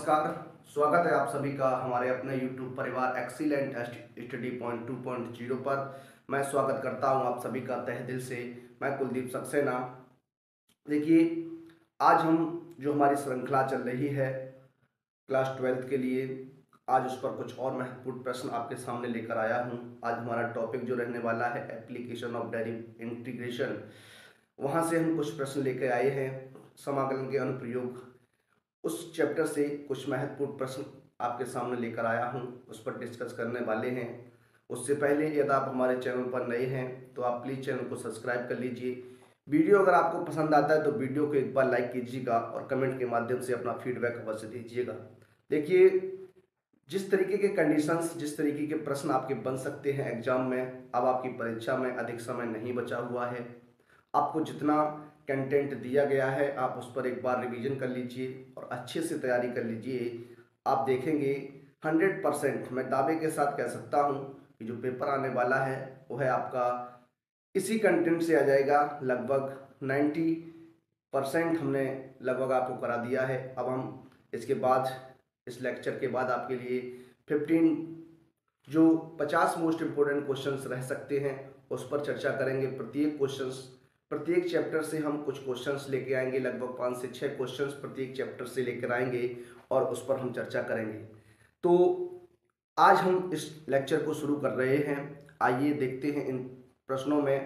नमस्कार। स्वागत है आप सभी का हमारे अपने YouTube परिवार एक्सीलेंट स्टडी पॉइंट 2.0 पर। मैं स्वागत करता हूं आप सभी का तहे दिल से। मैं कुलदीप सक्सेना। देखिए, आज हम जो हमारी श्रृंखला चल रही है क्लास 12th के लिए, आज उस पर कुछ और महत्वपूर्ण प्रश्न आपके सामने लेकर आया हूं। आज हमारा टॉपिक जो रहने वाला है एप्लीकेशन ऑफ डेरिवेटिव इंटीग्रेशन, वहां से हम कुछ प्रश्न लेकर आए हैं। समाकलन के अनुप्रयोग, उस चैप्टर से कुछ महत्वपूर्ण प्रश्न आपके सामने लेकर आया हूं, उस पर डिस्कस करने वाले हैं। उससे पहले यदि आप हमारे चैनल पर नए हैं तो आप प्लीज़ चैनल को सब्सक्राइब कर लीजिए। वीडियो अगर आपको पसंद आता है तो वीडियो को एक बार लाइक कीजिएगा और कमेंट के माध्यम से अपना फीडबैक अवश्य दीजिएगा। देखिए, जिस तरीके के कंडीशंस, जिस तरीके के प्रश्न आपके बन सकते हैं एग्जाम में, अब आपकी परीक्षा में अधिक समय नहीं बचा हुआ है। आपको जितना कंटेंट दिया गया है आप उस पर एक बार रिवीजन कर लीजिए और अच्छे से तैयारी कर लीजिए। आप देखेंगे 100% मैं दावे के साथ कह सकता हूं कि जो पेपर आने वाला है वो है आपका इसी कंटेंट से आ जाएगा। लगभग 90% हमने लगभग आपको करा दिया है। अब हम इसके बाद, इस लेक्चर के बाद आपके लिए 15 जो 50 मोस्ट इम्पोर्टेंट क्वेश्चंस रह सकते हैं उस पर चर्चा करेंगे। प्रत्येक चैप्टर से हम कुछ क्वेश्चंस लेके आएंगे, लगभग 5 से 6 क्वेश्चंस प्रत्येक चैप्टर से लेकर आएंगे और उस पर हम चर्चा करेंगे। तो आज हम इस लेक्चर को शुरू कर रहे हैं। आइए देखते हैं इन प्रश्नों में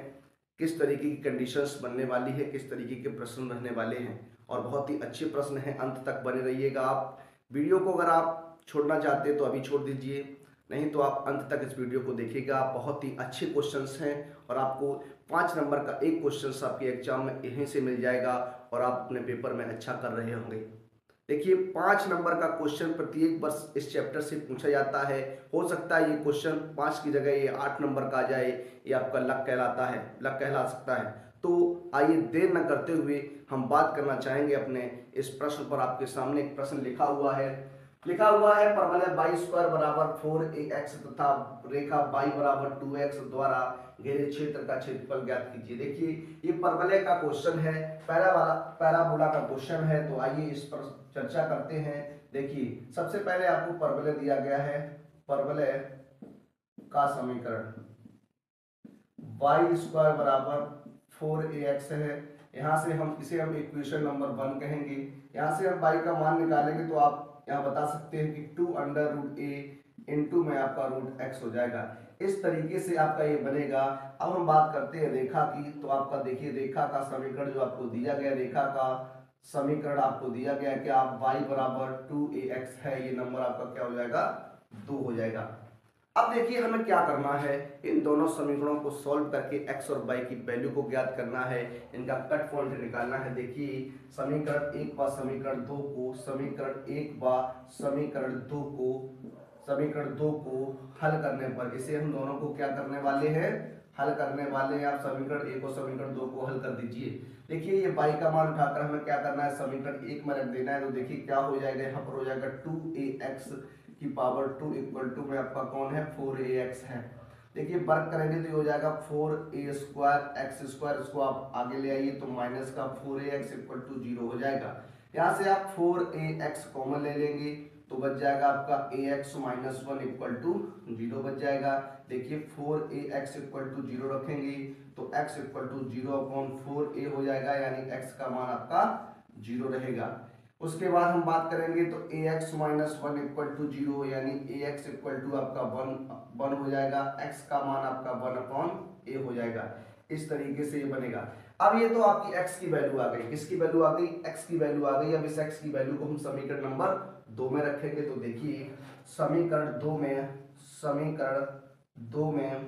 किस तरीके की कंडीशंस बनने वाली है, किस तरीके के प्रश्न रहने वाले हैं। और बहुत ही अच्छे प्रश्न हैं, अंत तक बने रहिएगा। आप वीडियो को अगर आप छोड़ना चाहते हैं तो अभी छोड़ दीजिए, नहीं तो आप अंत तक इस वीडियो को देखिएगा। बहुत ही अच्छे क्वेश्चंस हैं और आपको 5 नंबर का एक क्वेश्चन आपके एग्जाम में यहीं से मिल जाएगा और आप अपने पेपर में अच्छा कर रहे होंगे। देखिए, 5 नंबर का क्वेश्चन प्रत्येक वर्ष इस चैप्टर से पूछा जाता है। हो सकता है ये क्वेश्चन 5 की जगह ये 8 नंबर का आ जाए, ये आपका लक कहलाता है, लक कहला सकता है। तो आइए देर न करते हुए हम बात करना चाहेंगे अपने इस प्रश्न पर। आपके सामने एक प्रश्न लिखा हुआ है परवलय y स्क्वायर बराबर 4ax तथा रेखा y बराबर 2x द्वारा घेरे क्षेत्र का क्षेत्रफल ज्ञात कीजिए। देखिए, ये परवलय का क्वेश्चन है, पैराबोला का क्वेश्चन है। तो आइए इस पर चर्चा करते हैं। देखिए, सबसे पहले आपको परवलय दिया गया है, परवलय का समीकरण y स्क्वायर बराबर 4ax है। यहां से हम इक्वेशन नंबर 1 कहेंगे। यहां से हम y का मान निकालेंगे तो आप यहाँ बता सकते हैं कि 2√a इंटू में आपका √x हो जाएगा। इस तरीके से आपका ये बनेगा। अब हम बात करते हैं रेखा की। तो आपका देखिए, रेखा का समीकरण जो आपको दिया गया, रेखा का समीकरण आपको दिया गया कि आप y बराबर 2ax है, ये नंबर आपका क्या हो जाएगा, 2 हो जाएगा। अब देखिए, हमें क्या करना है, इन दोनों समीकरणों को सॉल्व करके x और y की वैल्यू को ज्ञात करना है, इनका कट पॉइंट निकालना है। देखिए, समीकरण 1 व समीकरण 2 को, समीकरण 1 व समीकरण 2 को हल करने पर, इसे हम दोनों को क्या करने वाले हैं, हल करने वाले हैं। आप समीकरण 1 और समीकरण 2 को हल कर दीजिए। देखिए, ये y का मान उठाकर हमें क्या करना है, समीकरण 1 में रख देना है। तो देखिए क्या हो जाएगा, यहाँ पर हो जाएगा 2ax की पावर 2 इक्वल टू में आपका कौन है, 4ax है। देखिए, वर्क करेंगे तो ये हो जाएगा 4a स्क्वायर x स्क्वायर, इसको आप आगे ले आइए तो माइनस का 4ax इक्वल टू 0 हो जाएगा। यहाँ से आप 4ax कॉमन ले लेंगे तो बच जाएगा आपका ax माइनस 1 इक्वल टू 0 बच जाएगा। देखिए, 4ax इक्वल टू 0 रखेंगे तो x equal to 0 upon 4a हो जाएगा, यानी x का मान आपका 0 रहेगा। उसके बाद हम बात करेंगे तो ax माइनस 1 इक्वल टू 0, यानी ax इक्वल टू आपका 1 हो जाएगा, x का मान आपका 1 अपॉन a हो जाएगा। इस तरीके से ये बनेगा। अब ये तो आपकी x की वैल्यू आ गई, किसकी वैल्यू आ गई, x की वैल्यू आ गई। अब इस x की वैल्यू को हम समीकरण नंबर 2 में रखेंगे। तो देखिए, समीकरण 2 में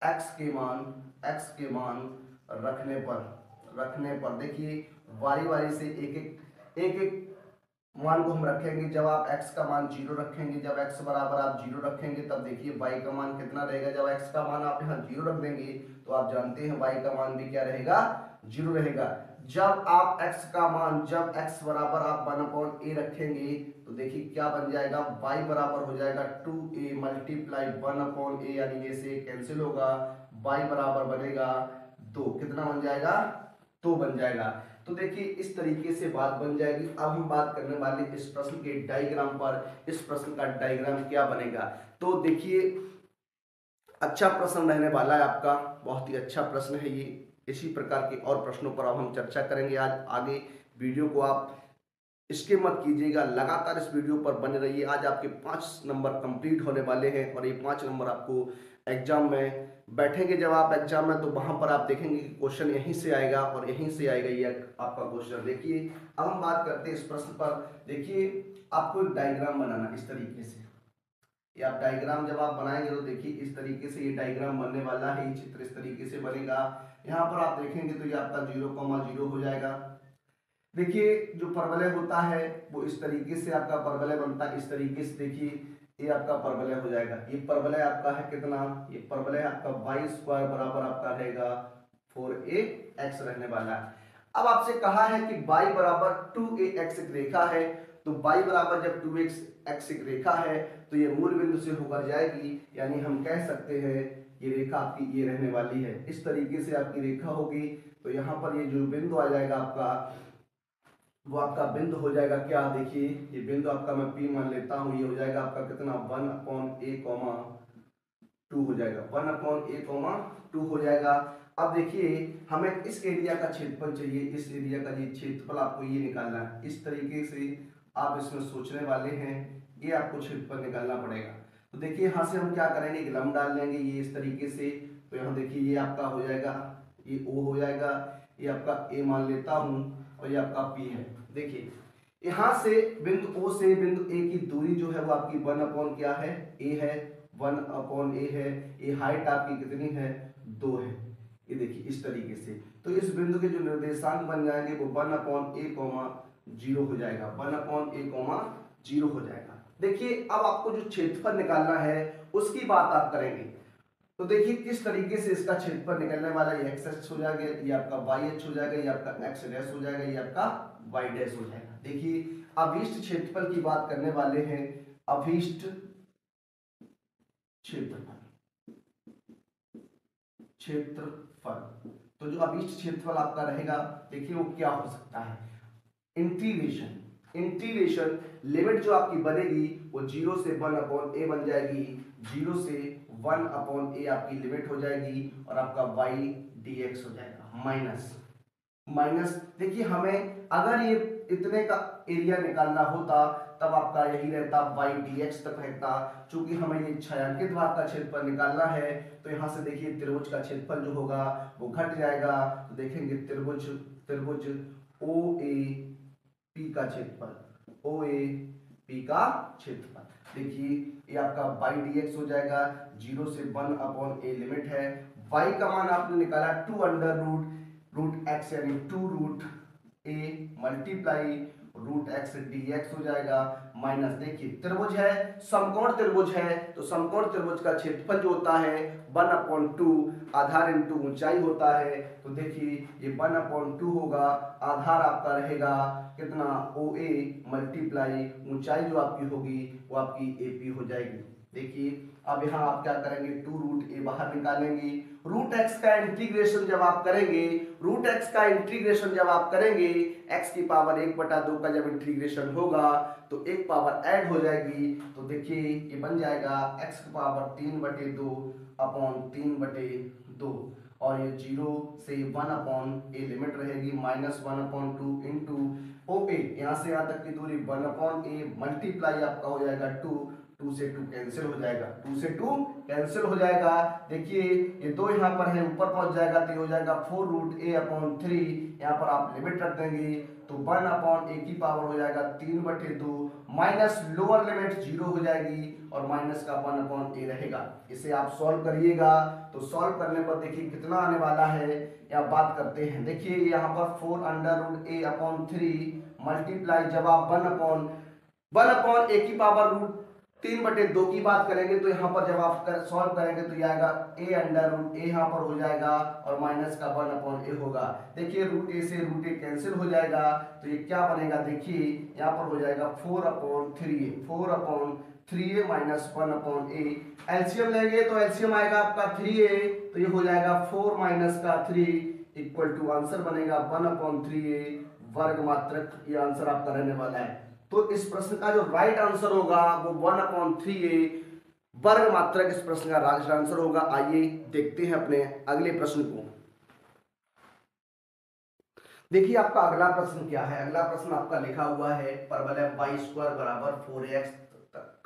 x के मान रखने पर देखिए, वारी से एक मान को हम रखेंगे। जब आप x का मान 0 रखेंगे, जब x बराबर आप 0 रखेंगे, तब देखिए y का मान कितना रहेगा। जब x का मान आप यहाँ 0 रख देंगे तो आप जानते हैं y का मान भी क्या रहेगा, 0 रहेगा। जब आप x का मान, जब x बराबर आप 1/a रखेंगे तो देखिए क्या बन जाएगा, y बराबर हो जाएगा 2a मल्टीप्लाई 1/a, यानी ये से कैंसिल होगा, y बराबर बनेगा 2। कितना बन जाएगा, 2 बन जाएगा। तो देखिए इस तरीके से बात बन जाएगी। अब हम बात करने वाले इस प्रश्न के डायग्राम पर। इस प्रश्न का डायग्राम क्या बनेगा, तो देखिए अच्छा प्रश्न रहने वाला है आपका, बहुत ही अच्छा प्रश्न है ये। इसी प्रकार के और प्रश्नों पर अब हम चर्चा करेंगे आज आगे। वीडियो को आप इसके मत कीजिएगा, लगातार इस वीडियो पर बने रहिए। आज आपके 5 नंबर कंप्लीट होने वाले हैं और ये 5 नंबर आपको एग्जाम में बैठेंगे। जब आप एग्जाम में तो वहां पर आप देखेंगे कि क्वेश्चन यहीं से आएगा और यहीं से आएगा ये आपका क्वेश्चन। देखिए अब हम बात करते हैं इस प्रश्न पर। देखिए आपको एक डायग्राम बनाना इस तरीके से, ये आप डायग्राम जब आप बनाएंगे तो देखिए इस तरीके से ये डायग्राम बनने वाला है। ये चित्र इस तरीके से बनेगा। यहाँ पर आप देखेंगे तो ये आपका 0,0 हो जाएगा। देखिए जो परवलय होता है वो इस तरीके से आपका परवलय बनता है। इस तरीके से देखिए ये आपका परवलय हो जाएगा। ये परवलय आपका है कितना, ये परवलय आपका y स्क्वायर बराबर आपका रहेगा 4ax रहने वाला है। अब आपसे कहा है कि y बराबर 2ax एक रेखा है, तो y बराबर जब 2x एक रेखा है तो ये मूल बिंदु से होकर जाएगी, यानी हम कह सकते हैं ये रेखा आपकी ये रहने वाली है। इस तरीके से आपकी रेखा होगी। तो यहाँ पर ये जो बिंदु आ जाएगा आपका, वो आपका बिंदु हो जाएगा क्या, देखिए ये बिंदु आपका मैं P मान लेता हूँ। ये हो जाएगा आपका कितना 1/a,2 हो जाएगा, 1/a,2 हो जाएगा। अब देखिए हमें इस एरिया का क्षेत्रफल चाहिए। इस एरिया का ये क्षेत्रफल आपको ये निकालना है। इस तरीके से आप इसमें सोचने वाले हैं, ये आपको क्षेत्रफल निकालना पड़ेगा। तो देखिए यहाँ से हम क्या करेंगे, एक लंब डाल लेंगे ये इस तरीके से। तो यहाँ देखिए ये आपका हो जाएगा, ये O हो जाएगा, ये आपका A मान लेता हूँ और ये आपका P है। देखिए यहाँ से बिंदु O से बिंदु A की दूरी जो है वो आपकी 1 क्या है, A है, 1/a है। ये हाइट आपकी कितनी है, 2 है। ये देखिए इस तरीके से। तो इस बिंदु के जो निर्देशांक बन जाएंगे वो 1/a,0 हो जाएगा, 1/a,0 हो जाएगा। देखिए अब आपको जो क्षेत्रफल निकालना है उसकी बात आप करेंगे। तो देखिए किस तरीके से इसका क्षेत्रफल निकलने वाला है। ये x हो जाएगा, ये आपका y हो जाएगा, ये आपका x डैश हो जाएगा, ये आपका y डैश हो जाएगा। देखिए अभीष्ट क्षेत्रफल की बात करने वाले हैं। अभीष्ट क्षेत्रफल, तो जो अभीष्ट क्षेत्रफल आपका रहेगा देखिए वो क्या हो सकता है, इंटीग्रेशन लिमिट जो आपकी बनेगी वो 0 से 1/a बन जाएगी। 0 से 1/a आपकी लिमिट हो जाएगी और आपका y dx हो जाएगा माइनस। देखिए हमें अगर ये इतने का एरिया निकालना होता तब आपका यही रहता, y dx तक रहता। चूंकि हमें ये छायांकित भाग का क्षेत्रफल निकालना है तो यहाँ से देखिए त्रिभुज का क्षेत्रफल जो होगा वो घट जाएगा। तो देखेंगे त्रिभुज OAP का क्षेत्रफल, OAP का क्षेत्रफल। देखिए ये आपका y dx हो जाएगा। 0 से 1/a लिमिट है। y का मान आपने निकाला 2√x यानी 2√a मल्टीप्लाई √x dx हो जाएगा माइनस। देखिए त्रिभुज है, समकोण त्रिभुज है, तो समकोण त्रिभुज का क्षेत्रफल जो होता है 1/2 आधार इंटू ऊंचाई होता है। तो देखिए ये 1/2 होगा, आधार आपका रहेगा कितना OA मल्टीप्लाई ऊंचाई जो आपकी होगी वो आपकी AP हो जाएगी। देखिए अब यहाँ आप क्या करेंगे, 2√a बाहर निकालेंगे। √x का इंटीग्रेशन जब आप करेंगे, x की पावर 1/2 का जब इंटीग्रेशन होगा तो एक पावर ऐड हो जाएगी। तो देखिए ये बन जाएगा x की पावर 3/2 अपॉन 3/2 और ये 0 से 1/a लिमिट रहेगी -1/2 इंटू OA, यहाँ से यहाँ तक की दूरी 1/a मल्टीप्लाई आपका हो जाएगा 2 से 2 कैंसिल हो जाएगा, 2 से 2 कैंसिल हो जाएगा। देखिए ये 2 यहाँ पर है, ऊपर पहुंच जाएगा तो ये हो जाएगा 4√a/3। यहाँ पर आप लिमिट रख देंगे तो 1/a की पावर हो जाएगा 3/2 माइनस लोअर लिमिट 0 हो जाएगी और माइनस का 1/a रहेगा। इसे आप सॉल्व करिएगा तो सॉल्व करने पर देखिए कितना आने वाला है, या बात करते हैं। देखिए यहाँ पर 4√a/3 मल्टीप्लाई जब आप 1/a की पावर 3/2 की बात करेंगे तो यहाँ पर जब आप सॉल्व करेंगे तो ये आएगा a√a यहाँ पर हो जाएगा और माइनस का 1/a होगा। देखिए √a से √a कैंसिल हो जाएगा तो ये क्या बनेगा, देखिए यहाँ पर हो जाएगा 4/3a माइनस 1/a। एलसीएम लेंगे तो एलसीएम आएगा आपका 3a, तो ये हो जाएगा 4 माइनस का 3, इक्वल टू आंसर बनेगा 1/3a वर्ग मात्रक, ये आंसर आपका रहने वाला है। तो इस प्रश्न का जो राइट आंसर होगा वो 1/3a वर्ग मात्रक इस प्रश्न का राइट आंसर होगा। आइए देखते हैं अपने अगले प्रश्न को। देखिए आपका अगला प्रश्न क्या है। अगला प्रश्न आपका लिखा हुआ है परवलय y² बराबर 4x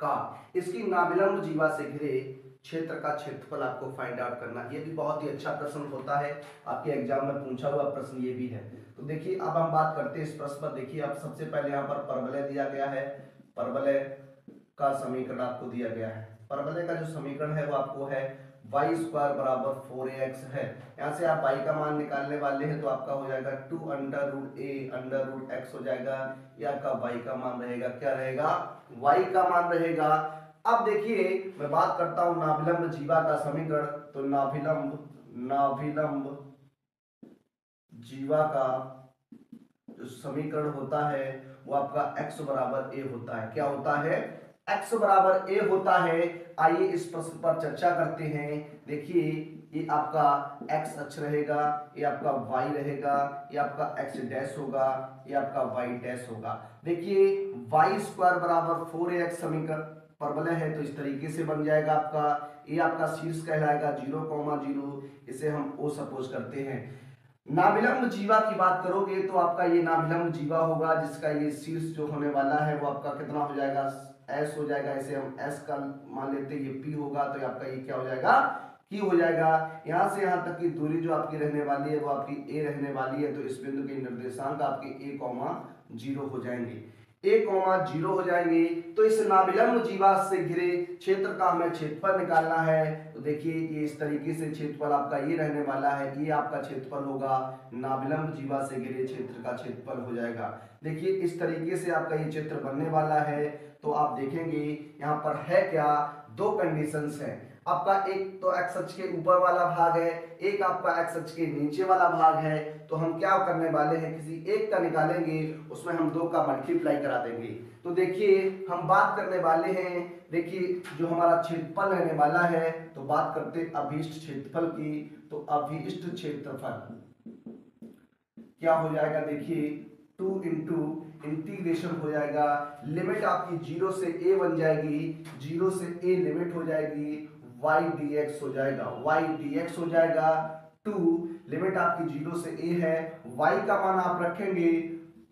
का इसकी नाभिलंब जीवा से घिरे क्षेत्र का क्षेत्रफल आपको फाइंड आउट करना। ये भी बहुत ही अच्छा प्रश्न होता है, आपके एग्जाम में पूछा हुआ प्रश्न ये भी है। तो देखिए अब हम बात करते हैं इस प्रश्न पर। देखिए अब सबसे पहले यहाँ पर परवलय दिया गया है, परवलय का समीकरण आपको दिया गया है। परवलय का जो समीकरण है वो आपको है y² बराबर 4ax है। यहाँ से आप y का मान निकालने वाले हैं तो आपका हो जाएगा 2√a√x हो जाएगा। ये आपका y का मान रहेगा, क्या रहेगा, y का मान रहेगा। अब देखिए मैं बात करता हूं नाभिलंब जीवा का समीकरण। तो नाभिलंब जीवा का जो समीकरण होता है वो आपका x बराबर a होता है। क्या होता है, x बराबर a होता है। आइए इस प्रश्न पर चर्चा करते हैं। देखिए ये आपका x अक्ष रहेगा, ये आपका y रहेगा, ये आपका x डैश होगा, ये आपका y डैश होगा। देखिए y² बराबर 4ax समीकरण परवलय है तो इस तरीके से बन जाएगा आपका। ये आपका शीर्ष कहलाएगा 0,0, इसे हम o सपोज करते हैं। नाभिलंब जीवा की बात करोगे तो आपका ये नाभिलंब जीवा होगा जिसका ये शीर्ष जो होने वाला है वो आपका कितना हो जाएगा, s हो जाएगा। इसे हम s का मान लेते हैं, ये p होगा तो आपका ये क्या हो जाएगा, q हो जाएगा। यहाँ से यहाँ तक की दूरी जो आपकी रहने वाली है वो आपकी a रहने वाली है। तो इस बिंदु के निर्देशांक आपके a, 0 हो जाएंगे, a, 0 हो जाएंगे। तो इस नाभिलंब जीवा से घिरे क्षेत्र का हमें क्षेत्रफल निकालना है। तो देखिए ये इस तरीके से क्षेत्रफल आपका ये रहने वाला है, ये आपका क्षेत्रफल होगा, नाभिलंब जीवा से घिरे क्षेत्र का क्षेत्रफल हो जाएगा। देखिए इस तरीके से आपका ये चित्र बनने वाला है। तो आप देखेंगे यहाँ पर है क्या, दो कंडीशंस हैं आपका, एक तो एक्स अक्ष के ऊपर वाला भाग है, एक आपका एक्स अक्ष के नीचे वाला भाग है। तो हम क्या करने वाले हैं, किसी एक का निकालेंगे, उसमें हम दो का मल्टीप्लाई करा देंगे। तो देखिए हम बात करने वाले हैं, देखिए जो हमारा क्षेत्रफल रहने वाला है, तो बात करते अभीष्ट क्षेत्रफल की। तो अभीष्ट क्षेत्रफल क्या हो जाएगा, देखिए 2 इंटू इंटीग्रेशन हो जाएगा, लिमिट आपकी 0 से a बन जाएगी, 0 से a लिमिट हो जाएगी, y dx हो जाएगा, y dx हो जाएगा। 2 लिमिट आपकी 0 से a है, y का मान आप रखेंगे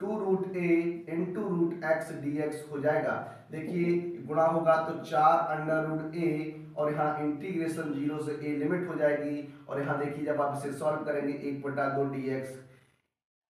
2√a इंटू √x dx हो जाएगा। देखिए गुणा होगा तो 4√a और यहाँ इंटीग्रेशन 0 से a लिमिट हो जाएगी। और यहाँ देखिए जब आप इसे सॉल्व करेंगे 1/2 dx,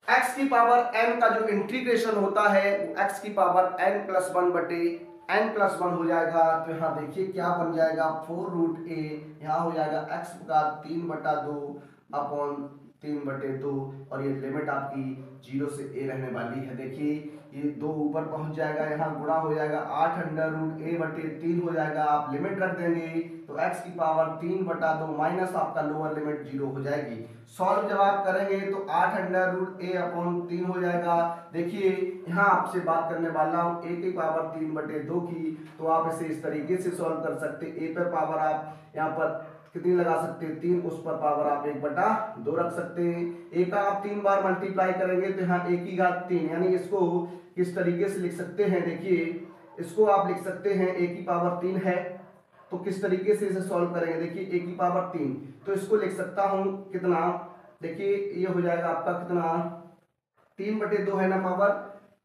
x की पावर n का जो इंटीग्रेशन होता है वो x की पावर n+1/n+1 हो जाएगा। तो यहाँ देखिए क्या बन जाएगा, 4√a, यहाँ हो जाएगा x का 3/2 अपॉन 3/2 और ये लिमिट आपकी 0 से a रहने वाली है। देखिए ये 2 ऊपर पहुंच जाएगा, यहाँ गुणा हो जाएगा 8√a/3 हो जाएगा। आप लिमिट रख देंगे तो x की पावर 3/2 माइनस आपका लोअर लिमिट 0 हो जाएगी। सॉल्व जब आप करेंगे तो 8√a/3 हो जाएगा। देखिए यहाँ आपसे बात करने वाला हूँ a की पावर 3/2 की। तो आप इसे इस तरीके से सॉल्व कर सकते, a पर पावर आप यहाँ पर कितनी लगा सकते हैं, 3, उस पर पावर आप 1/2 रख सकते हैं। a का आप 3 बार मल्टीप्लाई करेंगे तो यहाँ a की घात 3, यानी इसको किस तरीके से लिख सकते हैं, देखिए इसको आप लिख सकते हैं a की पावर 3 है तो किस तरीके से इसे सॉल्व करेंगे, देखिए a की पावर 3 तो इसको लिख सकता हूं कितना, देखिए ये हो जाएगा आपका कितना, 3/2 है ना पावर,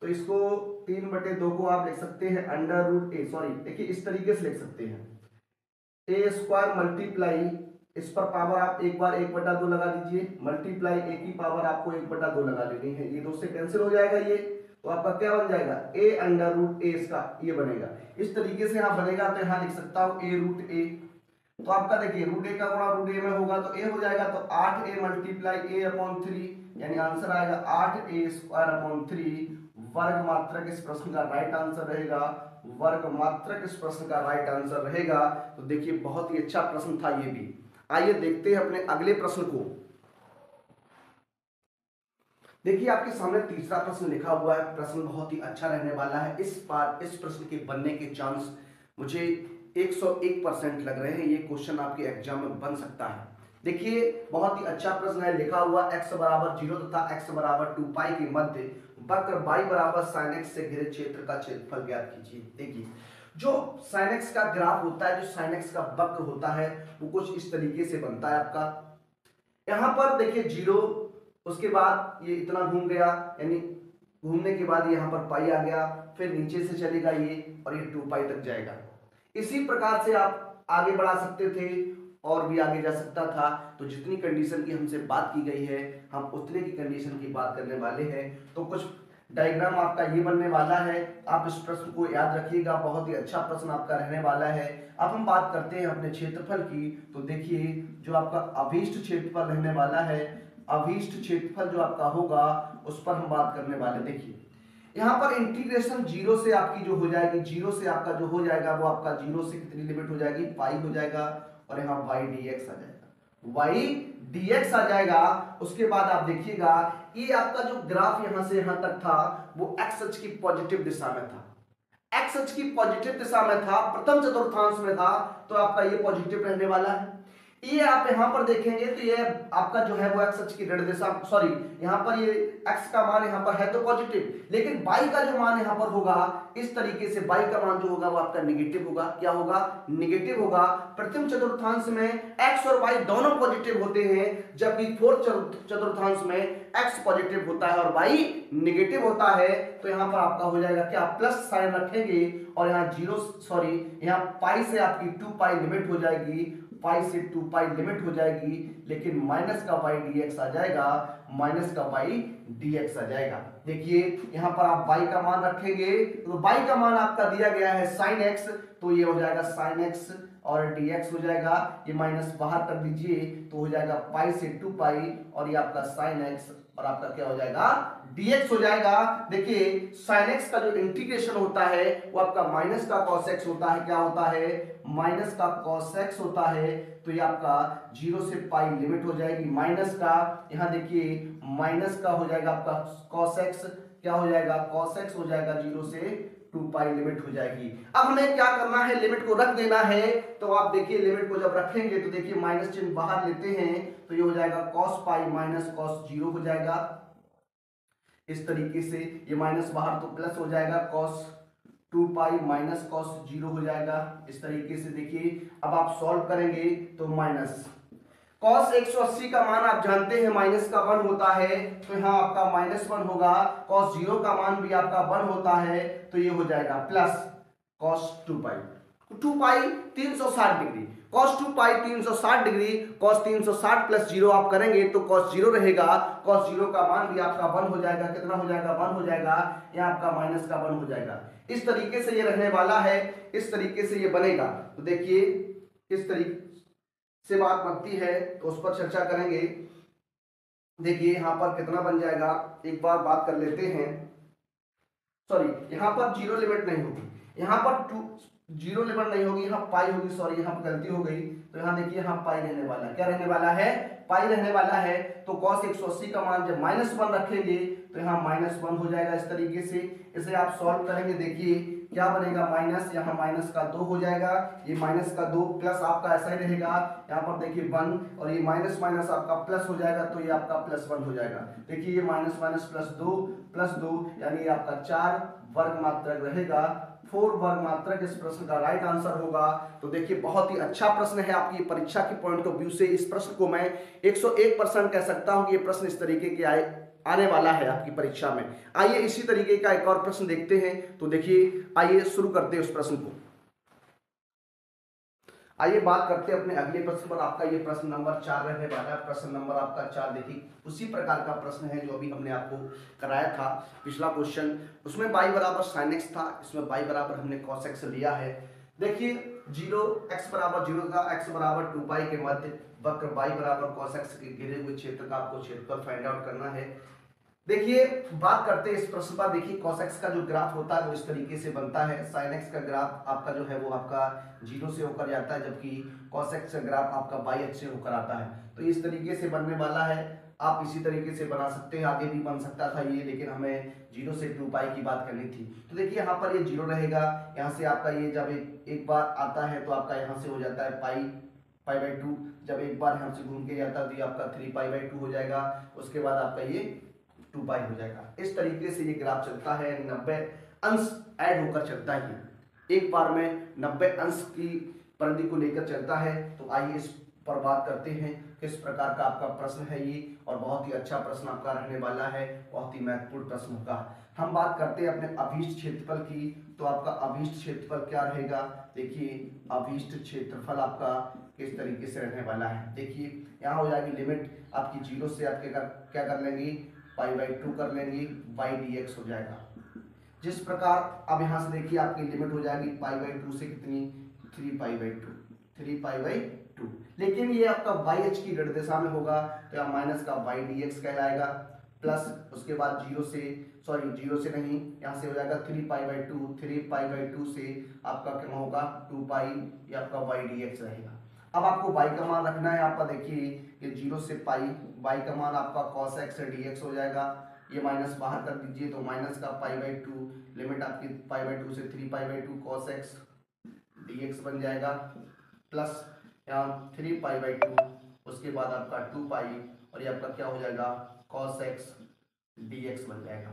तो इसको 3/2 को आप लिख सकते हैं √a, सॉरी देखिए इस तरीके से लिख सकते हैं a² मल्टीप्लाई, इस पर पावर आप एक बार 1/2 लगा दीजिए, मल्टीप्लाई a की पावर आपको 1/2 लगा लेनी है, ये 2 से कैंसिल हो जाएगा ये, तो आपका क्या बन जाएगा a√a, इसका ये बनेगा। इस तरीके से यहाँ बनेगा तो यहाँ लिख सकता हूँ a√a, तो आपका देखिए √a का गुणा √a में होगा तो a हो जाएगा, तो 8a मल्टीप्लाई a/3 यानी आंसर आएगा 8a² वर्ग मात्रक इस प्रश्न का राइट आंसर रहेगा, वर्ग मात्रक इस प्रश्न का राइट आंसर रहेगा। तो देखिए बहुत ही अच्छा प्रश्न था ये भी। आइए देखते हैं अपने अगले प्रश्न को। देखिए आपके सामने तीसरा प्रश्न लिखा हुआ है, प्रश्न बहुत ही अच्छा रहने वाला है। इस बार इस प्रश्न के बनने के चांस मुझे 101% लग रहे हैं, ये क्वेश्चन आपके एग्जाम में बन सकता है। देखिए बहुत ही अच्छा प्रश्न है, लिखा हुआ x बराबर 0 तथा x बराबर 2 पाई के मध्य वक्र y बराबर sin x से घिरे क्षेत्र का क्षेत्रफल ज्ञात कीजिए। देखिए जो sin x का ग्राफ होता है, जो sin x का वक्र होता है वो कुछ इस तरीके से बनता है आपका। यहाँ पर देखिए 0, उसके बाद ये इतना घूम गया, यानी घूमने के बाद यहाँ पर पाई आ गया, फिर नीचे से चलेगा ये और ये 2 पाई तक जाएगा। इसी प्रकार से आप आगे बढ़ा सकते थे और भी आगे जा सकता था। तो जितनी कंडीशन की हमसे बात की गई है हम उतने की कंडीशन की बात करने वाले हैं। तो कुछ डायग्राम आपका ये बनने वाला है, आप इस प्रश्न को याद रखिएगा, बहुत ही अच्छा प्रश्न आपका रहने वाला है। अब हम बात करते हैं अपने क्षेत्रफल की। तो देखिए जो आपका अभीष्ट क्षेत्रफल रहने वाला है, अभीष्ट क्षेत्रफल जो आपका होगा उस पर हम बात करने वाले। देखिए यहाँ पर इंटीग्रेशन 0 से आपकी जो हो जाएगी, 0 से आपका जो हो जाएगा वो आपका 0 से कितनी लिमिट हो जाएगी, पाई हो जाएगा, और यहाँ y dx आ जाएगा, y dx आ जाएगा। उसके बाद आप देखिएगा ये आपका जो ग्राफ यहाँ से यहाँ तक था वो x अक्ष की पॉजिटिव दिशा में था, x अक्ष की पॉजिटिव दिशा में था, प्रथम चतुर्थांश में था, तो आपका ये पॉजिटिव रहने वाला है। ये आप यहां पर देखेंगे तो ये आपका जो है वो x अक्ष की ऋण दिशा, सॉरी यहां पर ये x का मान यहां पर है तो पॉजिटिव, लेकिन y का जो मान यहां पर होगा इस तरीके से y का मान जो होगा वो आपका नेगेटिव होगा। क्या होगा, नेगेटिव होगा। प्रथम चतुर्थांश में x और y दोनों पॉजिटिव होते हैं, जबकि फोर्थ चतुर्थांश में x पॉजिटिव होता है और y नेगेटिव होता है। तो यहां पर आपका हो जाएगा क्या, प्लस साइन रखेंगे और यहाँ 0, सॉरी यहाँ पाई से आपकी 2 पाई लिमिट हो जाएगी, पाई से 2 पाई लिमिट हो जाएगी, लेकिन माइनस का y dx आ जाएगा, माइनस का y dx आ जाएगा। देखिए यहाँ पर आप y का मान रखेंगे तो y का मान आपका दिया गया है sin x, तो ये हो जाएगा sin x और dx हो जाएगा, ये माइनस बाहर कर दीजिए तो हो जाएगा पाई से 2 पाई और ये आपका sin x और आपका क्या हो जाएगा, dx हो जाएगा। देखिए sin x का जो इंटीग्रेशन होता है वो आपका माइनस का cos x होता है, क्या होता है, माइनस का cos x होता है। तो ये आपका 0 से पाई लिमिट हो जाएगी माइनस का, यहाँ देखिए माइनस का हो जाएगा आपका cos x, क्या हो जाएगा, cos x हो जाएगा 0 से 2 पाई लिमिट हो जाएगी। अब हमें क्या करना है, लिमिट को रख देना है। तो आप देखिए लिमिट को जब रखेंगे तो देखिए माइनस चिन्ह बाहर लेते हैं तो ये हो जाएगा cos पाई माइनस cos 0 हो जाएगा। इस तरीके से ये माइनस बाहर तो प्लस हो जाएगा, cos 2 पाई माइनस cos 0 हो जाएगा। इस तरीके से देखिए अब आप सॉल्व करेंगे तो माइनस cos 180 का मान आप जानते हैं माइनस का 1 होता है, तो यहाँ आपका -1 होगा। cos 0 का मान भी आपका 1 होता है, तो ये हो जाएगा प्लस cos 2 पाई, 2 पाई 360 डिग्री, cos 2 पाई 360 डिग्री, cos 360 प्लस 0 आप करेंगे तो cos 0 रहेगा, cos 0 का मान भी आपका 1 हो जाएगा, कितना हो जाएगा, 1 हो जाएगा, यहाँ आपका माइनस का 1 हो जाएगा। इस तरीके से ये रहने वाला है, इस तरीके से ये बनेगा। तो देखिए किस तरीके से बात बनती है तो उस पर चर्चा करेंगे। देखिए यहाँ पर कितना बन जाएगा, एक बार बात कर लेते हैं। सॉरी यहाँ पर 0 लिमिट नहीं होगी, यहाँ पर 0 लिमिट नहीं होगी, यहाँ पाई होगी, सॉरी यहाँ पर गलती हो गई। तो यहाँ देखिए यहाँ पाई रहने वाला है, क्या रहने वाला है, पाई रहने वाला है। तो cos 180 का मान जब -1 रखेंगे तो यहाँ -1 हो जाएगा। इस तरीके से इसे आप सॉल्व करेंगे, देखिए क्या बनेगा, माइनस, यहाँ माइनस का 2 हो जाएगा, ये माइनस का 2 प्लस आपका ऐसा ही रहेगा, यहाँ पर देखिए 1 और ये माइनस माइनस आपका प्लस हो जाएगा, तो ये आपका +1 हो जाएगा। देखिए ये माइनस माइनस प्लस 2 यानी आपका 4 वर्ग मात्रक रहेगा, 4 वर्ग मात्रक इस प्रश्न का राइट आंसर होगा। तो देखिए बहुत ही अच्छा प्रश्न है, आपकी परीक्षा के पॉइंट ऑफ व्यू से इस प्रश्न को मैं 101% कह सकता हूं कि ये प्रश्न इस तरीके के आने वाला है आपकी परीक्षा में। आइए इसी तरीके का एक और प्रश्न देखते हैं। तो देखिए आइए शुरू करते हैं उस प्रश्न को। आइए बात करते हैं अपने अगले प्रश्न पर। आपका ये प्रश्न नंबर 4 रहने वाला है। प्रश्न नंबर आपका 4 देखिए उसी प्रकार का प्रश्न है जो अभी हमने आपको कराया था पिछला क्वेश्चन, उसमें y बराबर sin x था, इसमें y बराबर हमने cos x लिया है। देखिए 0 x बराबर 0 था, x बराबर 2 पाई के मध्य वक्र y बराबर cos x के घिरे हुए क्षेत्र का आपको क्षेत्रफल फाइंड आउट करना है। देखिए बात करते हैं इस प्रश्न पर। देखिए cos x का जो ग्राफ होता है वो इस तरीके से बनता है। sin x का ग्राफ आपका जो है वो आपका 0 से होकर जाता है, जबकि cos x का ग्राफ आपका y अक्ष से होकर आता है। तो इस तरीके से बनने वाला है, आप इसी तरीके से बना सकते हैं, आगे भी बन सकता था ये, लेकिन हमें 0 से 2 पाई की बात करनी थी। तो देखिए यहाँ पर ये 0 रहेगा, यहाँ से आपका ये जब एक बार आता है तो आपका यहाँ से हो जाता है पाई, π/2 जब एक बार यहाँ से घूम के जाता है तो ये आपका 3π/2 हो जाएगा, उसके बाद आपका ये 2π हो जाएगा। इस तरीके से ये ग्राफ चलता है, 90 अंश ऐड होकर चलता है, एक बार में 90 अंश की परिधि को लेकर चलता है। तो आइए इस पर बात करते हैं किस प्रकार का आपका प्रश्न है ये, और बहुत ही अच्छा प्रश्न आपका रहने वाला है, बहुत ही महत्वपूर्ण प्रश्न होगा। हम बात करते हैं अपने अभीष्ट क्षेत्रफल की। तो आपका अभीष्ट क्षेत्रफल क्या रहेगा, देखिए अभीष्ट क्षेत्रफल आपका किस तरीके से रहने वाला है। देखिए यहाँ हो जाएगी लिमिट आपकी 0 से आप क्या कर लेंगे, π/2 कर लेंगे, y/dx हो जाएगा। जिस प्रकार अब यहाँ से देखिए आपकी लिमिट हो जाएगी π/2 से कितनी, 3π/2, लेकिन ये आपका y की ऋण दिशा में होगा तो यहाँ माइनस का y/dx कहलाएगा, प्लस उसके बाद 0 से नहीं, यहाँ से हो जाएगा 3π/2 से आपका क्या होगा 2π, ये आपका y/dx रहेगा। अब आपको y का मान रखना है, आपका देखिए ये 0 से π, y का मान आपका cos x से dx हो जाएगा, ये माइनस बाहर कर दीजिए तो माइनस का π/2, लिमिट आपकी π/2 से 3π/2 cos x dx बन जाएगा, प्लस यहाँ 3π/2, उसके बाद आपका 2π, और ये आपका क्या हो जाएगा cos x dx बन जाएगा।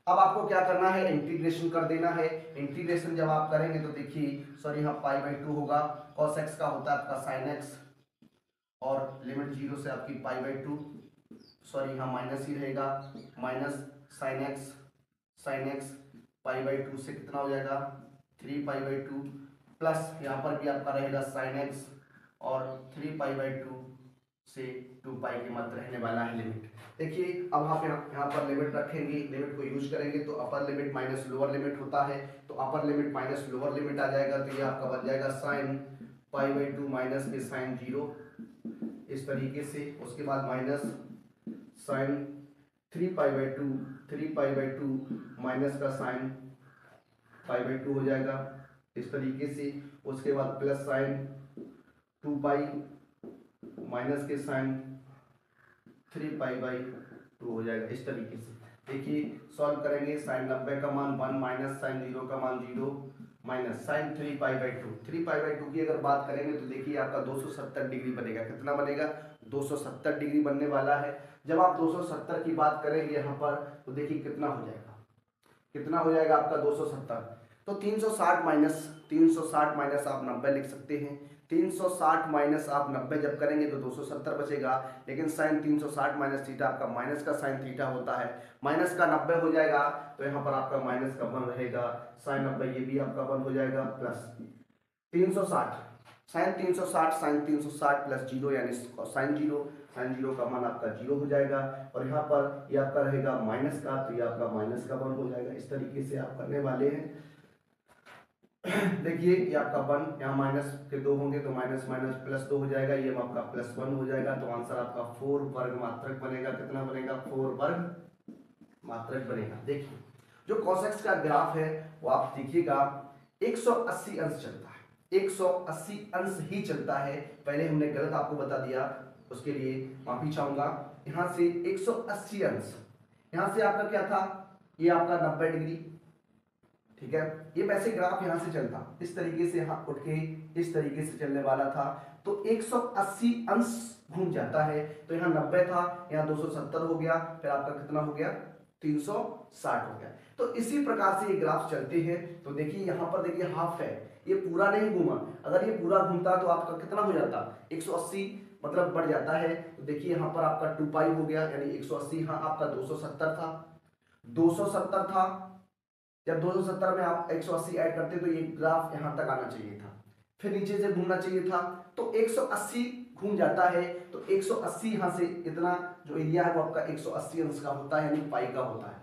अब आपको क्या करना है, इंटीग्रेशन कर देना है। इंटीग्रेशन जब आप करेंगे तो देखिए यहाँ π/2 होगा, cos x का होता है आपका sin x, और लिमिट 0 से आपकी π/2, यहाँ माइनस ही रहेगा, माइनस sin x π/2 से कितना हो जाएगा 3π/2, प्लस यहाँ पर भी आपका रहेगा sin x, और 3π/2 से 2π के मध्य रहने वाला है लिमिट। देखिए अब आप यहाँ पर लिमिट रखेंगे, लिमिट को यूज करेंगे तो upper limit minus lower limit होता है, तो upper limit minus lower limit आ जाएगा, तो ये आपका बन जाएगा sin π/2 माइनस के sin 0 इस तरीके से, उसके बाद माइनस sin 3π/2 माइनस का sin π/2 हो जाएगा इस तरीके से, उसके बाद प्लस sin 2π माइनस के sin 3π/2 हो जाएगा इस तरीके से। देखिए सॉल्व करेंगे, sin 90 का मान 1 माइनस sin 0 का मान 0 माइनस sin 3π/2 की अगर बात करेंगे तो देखिए आपका 270 डिग्री बनेगा, कितना बनेगा 270 डिग्री बनने वाला है। जब आप 270 की बात करेंगे यहाँ पर तो देखिए कितना हो जाएगा आपका 270, तो 360 माइनस आप 90 लिख सकते हैं। 360 माइनस आप 90 जब करेंगे तो 270 बचेगा, लेकिन साइन 360 माइनस थीटा आपका माइनस का साइन थीटा होता है, माइनस का 90 हो जाएगा तो यहाँ पर आपका माइनस का 1 रहेगा, साइन 90 ये भी आपका 1 हो जाएगा, प्लस 360 साइन 360 प्लस 0 यानी साइन 0 का मान आपका 0 हो जाएगा, और यहाँ पर ये आपका रहेगा माइनस का, तो ये आपका माइनस का 1 हो जाएगा। इस तरीके से आप करने वाले हैं। देखिए ये आपका 1, यहाँ माइनस के 2 होंगे तो माइनस माइनस प्लस 2 हो जाएगा, ये आपका प्लस 1 हो जाएगा, तो आंसर आपका 4 वर्ग मात्रक बनेगा। कितना बनेगा 4 वर्ग मात्रक बनेगा। देखिए जो cos x का ग्राफ है वो आप देखिएगा 180 अंश चलता है, 180 अंश ही चलता है। पहले हमने गलत आपको बता दिया, उसके लिए माफी चाहूंगा। यहाँ से 180 अंश, यहाँ से आपका क्या था, ये आपका 90 डिग्री, ठीक है। ये वैसे ग्राफ यहां से चलता इस तरीके से, यहां उठ के इस तरीके से चलने वाला था, तो 180 अंश घूम जाता है, तो यहाँ 90 था, यहाँ 270 हो गया, फिर आपका कितना हो गया 360 हो गया। तो इसी प्रकार से ये ग्राफ चलते हैं। तो देखिए यहाँ पर देखिए हाफ है, ये पूरा नहीं घूमा, अगर ये पूरा घूमता तो आपका कितना हो जाता 180, मतलब बढ़ जाता है। तो देखिए यहाँ पर आपका 2π हो गया, यानी 180, यहाँ आपका 270 था। जब 270 में आप 180 ऐड करते तो ये ग्राफ यहां तक आना चाहिए था, फिर नीचे से घूमना चाहिए था, तो 180 घूम जाता है, तो 180 यहां से इतना जो एरिया है वो आपका 180 अंश का होता है, यानी पाई का होता है।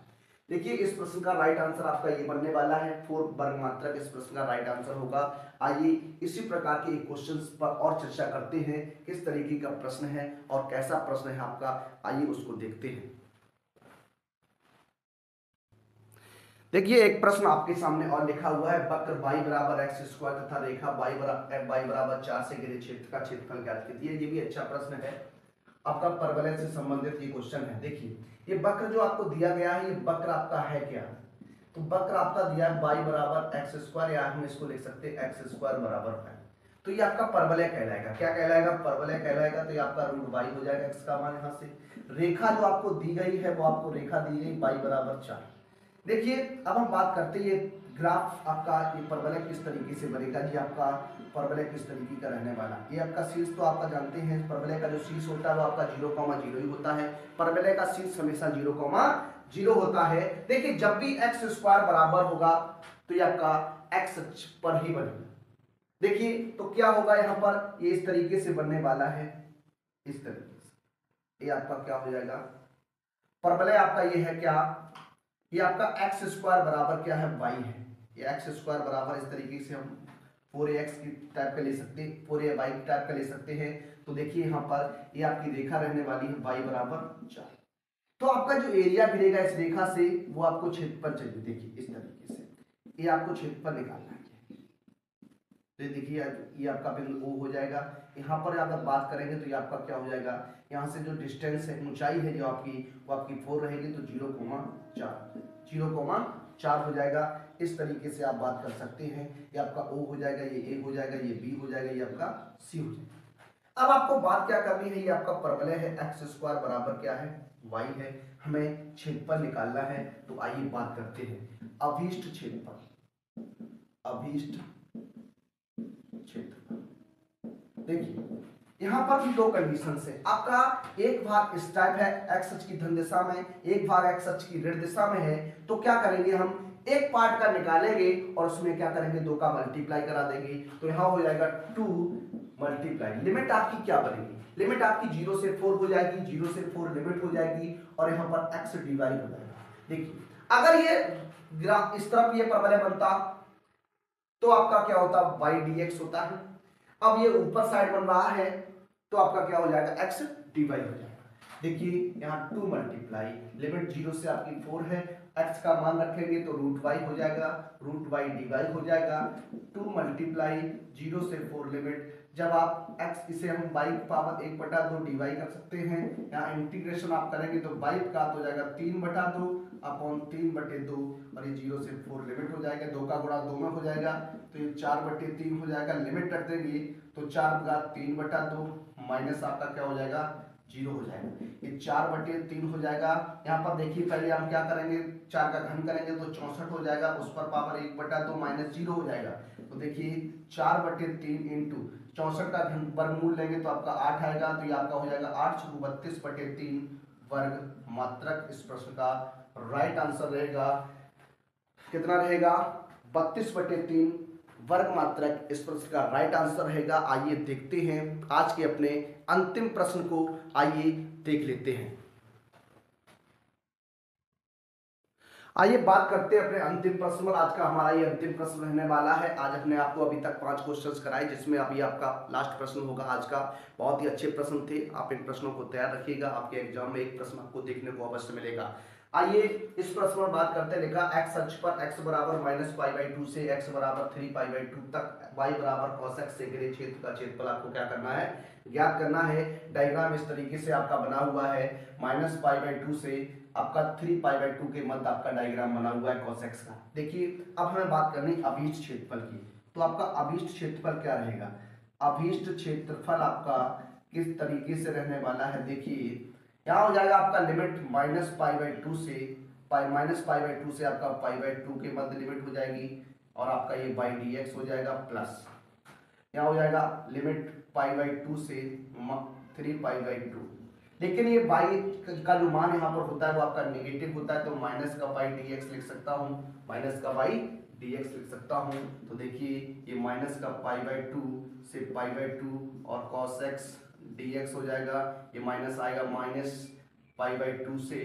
देखिए इस प्रश्न का राइट आंसर आपका ये बनने वाला है, 4 वर्ग मात्रक इस प्रश्न का राइट आंसर होगा। आइए इसी प्रकार के क्वेश्चन पर और चर्चा करते हैं, किस तरीके का प्रश्न है और कैसा प्रश्न है आपका, आइए उसको देखते हैं। देखिए एक प्रश्न आपके सामने और लिखा हुआ है, वक्र y बराबर x² तथा रेखा y बराबर 4 से घिरे क्षेत्र का क्षेत्रफल ज्ञात कीजिए। ये भी अच्छा प्रश्न है, आपका परवलय से संबंधित ये क्वेश्चन है। देखिए ये वक्र जो आपको दिया गया है, ये वक्र आपका है क्या, तो वक्र आपका दिया है y बराबर x², या हम इसको लिख सकते हैं x² बराबर है। तो ये आपका परवलय कहलाएगा। क्या कहलाएगा? परवलय कहलाएगा। तो ये आपका रूट वाई हो जाएगा, x का मान यहाँ से। रेखा जो आपको दी गई है वो आपको रेखा दी गई y बराबर 4। देखिए अब हम बात करते हैं ये ग्राफ आपका ये परवलय किस तरीके से बनेगा जी। आपका परवलय किस तरीके का रहने वाला, ये आपका शीर्ष तो आपका जानते हैं, परवलय का जो शीर्ष होता है वो आपका 0,0 ही होता है। परवलय का शीर्ष हमेशा 0,0 होता है। देखिए जब भी एक्स स्क्वायर बराबर होगा तो ये आपका एक्स अक्ष पर ही बनेगा। देखिए तो क्या होगा यहाँ पर, ये इस तरीके से बनने वाला है, इस तरीके से। ये आपका क्या हो जाएगा, परवलय आपका ये है क्या, ये आपका एक्स स्क्वायर बराबर क्या है, वाई है। ये एक्स स्क्वायर बराबर इस तरीके से हम 4ax की टाइप का ले सकते हैं, 4ay की टाइप का ले सकते हैं। तो देखिए यहाँ पर ये आपकी रेखा रहने वाली है y बराबर 4। तो आपका जो एरिया गिरेगा इस रेखा से वो आपको क्षेत्रफल चाहिए। देखिए इस तरीके से ये आपको क्षेत्रफल निकालना है। तो देखिए ये आपका बिंदु O हो जाएगा। यहाँ पर अगर बात करेंगे तो ये आपका क्या हो जाएगा, यहाँ से जो डिस्टेंस है, ऊंचाई है जो आपकी, वो आपकी 4 रहेगी तो 0,4 हो जाएगा। इस तरीके से आप बात कर सकते हैं। ये आपका O हो जाएगा, ये A हो जाएगा, ये B हो जाएगा, ये आपका C हो जाएगा। अब आपको बात क्या करनी है, ये आपका परवलय है, एक्स स्क्वायर बराबर क्या है, y है, हमें क्षेत्रफल निकालना है। तो आइए बात करते हैं अभीष्ट क्षेत्रफल, अभीष्ट क्षेत्रफल। देखिए यहाँ पर भी दो कंडीशन है। आपका एक भाग इस टाइप है, एक्स अक्ष की धन दिशा में, एक भाग एक्स अक्ष की ऋण दिशा में है। तो क्या करेंगे, हम एक पार्ट का निकालेंगे और उसमें क्या करेंगे, 2 का मल्टीप्लाई करा देंगे। तो यहाँ हो जाएगा 2 मल्टीप्लाई, लिमिट आपकी क्या बनेगी, लिमिट आपकी 0 से 4 हो जाएगी, 0 से 4 लिमिट हो जाएगी और यहाँ पर x डिवाइड हो जाएगा। देखिए अगर ये इस तरफ ये परवलय बनता तो आपका क्या होता, y dx होता है। अब ये ऊपर साइड बन रहा है तो आपका क्या हो जाएगा, x dy हो जाएगा। देखिए यहाँ 2 मल्टीप्लाई, लिमिट 0 से आपकी 4 है, x का मान रखेंगे तो रूट y हो जाएगा, रूट y dy हो जाएगा। 2 मल्टीप्लाई 0 से 4 लिमिट, जब आप x इसे हम y की पावर 1/2 dy कर सकते हैं। यहाँ इंटीग्रेशन आप करेंगे तो y का हो जाएगा 3/2 अपॉन 3/2 और ये 0 से 4 लिमिट हो जाएगा, 2 का गुणा 2 में हो जाएगा तो ये 4/3 हो जाएगा। लिमिट रख देंगे तो 4 का 3/2 माइनस आपका क्या हो जाएगा, 0 हो जाएगा, ये 4/3 हो जाएगा। यहाँ पर देखिए पहले हम क्या करेंगे, 4 का घन करेंगे तो 64 हो जाएगा, उस पर पावर 1/2 माइनस 0 हो जाएगा। तो देखिए 4/3 इंटू 64 का घन वर्गमूल लेंगे तो आपका 8 आएगा। तो ये आपका हो जाएगा 8 × 32/3 वर्ग मात्रक। इस प्रश्न का राइट आंसर रहेगा कितना रहेगा, 32/3 वर्ग मात्रक इस प्रश्न का राइट आंसर रहेगा। आइए देखते हैं आज के अपने अंतिम प्रश्न को, आइए देख लेते हैं। आइए बात करते हैं अपने अंतिम प्रश्न पर। आज का हमारा ये अंतिम प्रश्न रहने वाला है। आज हमने आपको अभी तक 5 क्वेश्चंस कराए, जिसमें अभी आपका लास्ट प्रश्न होगा आज का। बहुत ही अच्छे प्रश्न थे, आप इन प्रश्नों को तैयार रखिएगा, आपके एग्जाम में एक प्रश्न आपको देखने को अवश्य मिलेगा। आइए इस प्रश्न में बात करते हैं। लिखा x अक्ष पर x बराबर -π/2 से x बराबर 3π/2 तक y बराबर cos x से घिरे क्षेत्र का क्षेत्रफल आपको क्या करना है, ज्ञात करना है। डायग्राम इस तरीके से आपका बना हुआ है, -π/2 से आपका 3π/2 के मध्य आपका डायग्राम बना हुआ है cos x का। देखिए अब हमें बात करनी अभीष्ट क्षेत्रफल की। तो आपका अभीष्ट क्षेत्रफल क्या रहेगा, अभीष्ट क्षेत्रफल आपका किस तरीके से रहने वाला है। देखिए यहाँ हो जाएगा आपका लिमिट -π/2 से -π/2 से आपका π/2 के मध्य लिमिट हो जाएगी और आपका ये y dx हो जाएगा प्लस, यहाँ हो जाएगा लिमिट π/2 से 3π/2। लेकिन ये y का जो मान यहाँ पर होता है वो आपका नेगेटिव होता है, तो माइनस का y dx लिख सकता हूँ, माइनस का y dx लिख सकता हूँ। तो देखिए ये माइनस का π/2 से π/2 और cos x dx हो जाएगा, ये माइनस आएगा -π/2 से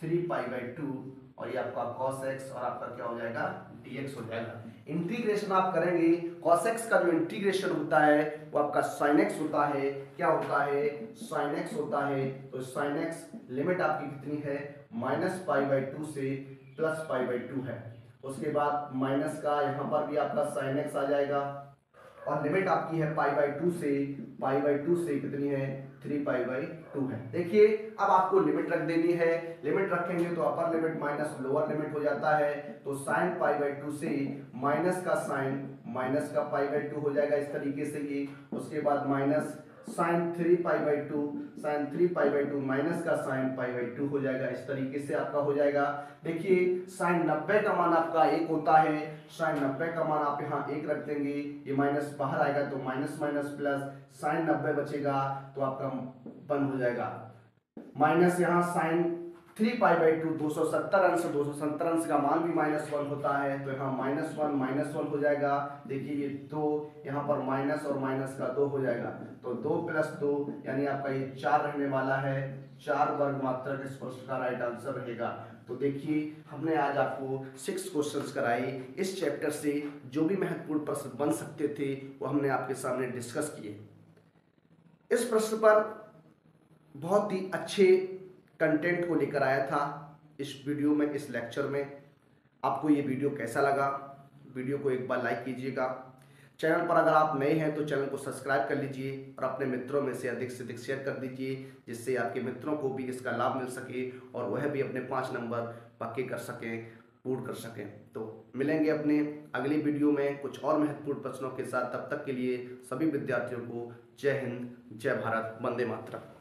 3π/2 और ये आपका cos x और आपका क्या हो जाएगा dx हो जाएगा। इंटीग्रेशन आप करेंगे, cos x का जो इंटीग्रेशन होता है वो आपका sin x होता है। क्या होता है, sin x होता है। तो sin x लिमिट आपकी कितनी है, -π/2 से +π/2 है। उसके बाद माइनस का यहाँ पर भी आपका sin x आ जाएगा और लिमिट आपकी है π/2 से कितनी है, 3π/2 है। देखिए अब आपको लिमिट रख देनी है, लिमिट रखेंगे तो upper limit minus lower limit हो जाता है। तो sin π/2 से माइनस का साइन माइनस का पाई बाई 2 हो जाएगा इस तरीके से ये। उसके बाद minus sine 3 pi by 2, sine 3 pi by 2 minus का साइन पाई बाई 2 हो जाएगा इस तरीके से आपका हो जाएगा। देखिए साइन 90 का मान आपका 1 होता है, साइन 90 का मान आप यहाँ 1 रख देंगे, ये माइनस बाहर आएगा तो माइनस माइनस प्लस साइन 90 बचेगा तो आपका 1 हो जाएगा। माइनस यहाँ साइन 3 पाई बाई 2 270 अंश, 270 अंश का मान भी -1 होता है तो यहाँ -1 हो जाएगा। देखिए ये 2 यहाँ पर माइनस और माइनस का 2 हो जाएगा तो 2 + 2 यानी आपका ये 4 रहने वाला है। 4 वर्ग मात्रक इस प्रश्न का राइट आंसर रहेगा। तो देखिए हमने आज आपको 6 क्वेश्चंस कराए इस चैप्टर से, जो भी महत्वपूर्ण प्रश्न बन सकते थे वो हमने आपके सामने डिस्कस किए। इस प्रश्न पर बहुत ही अच्छे कंटेंट को लेकर आया था इस वीडियो में, इस लेक्चर में। आपको ये वीडियो कैसा लगा? वीडियो को एक बार लाइक कीजिएगा। चैनल पर अगर आप नए हैं तो चैनल को सब्सक्राइब कर लीजिए और अपने मित्रों में से अधिक शेयर कर दीजिए, जिससे आपके मित्रों को भी इसका लाभ मिल सके और वह भी अपने 5 नंबर पक्के कर सकें, पूर्ण कर सकें। तो मिलेंगे अपने अगली वीडियो में कुछ और महत्वपूर्ण प्रश्नों के साथ। तब तक के लिए सभी विद्यार्थियों को जय हिंद, जय भारत, वंदे मातरम।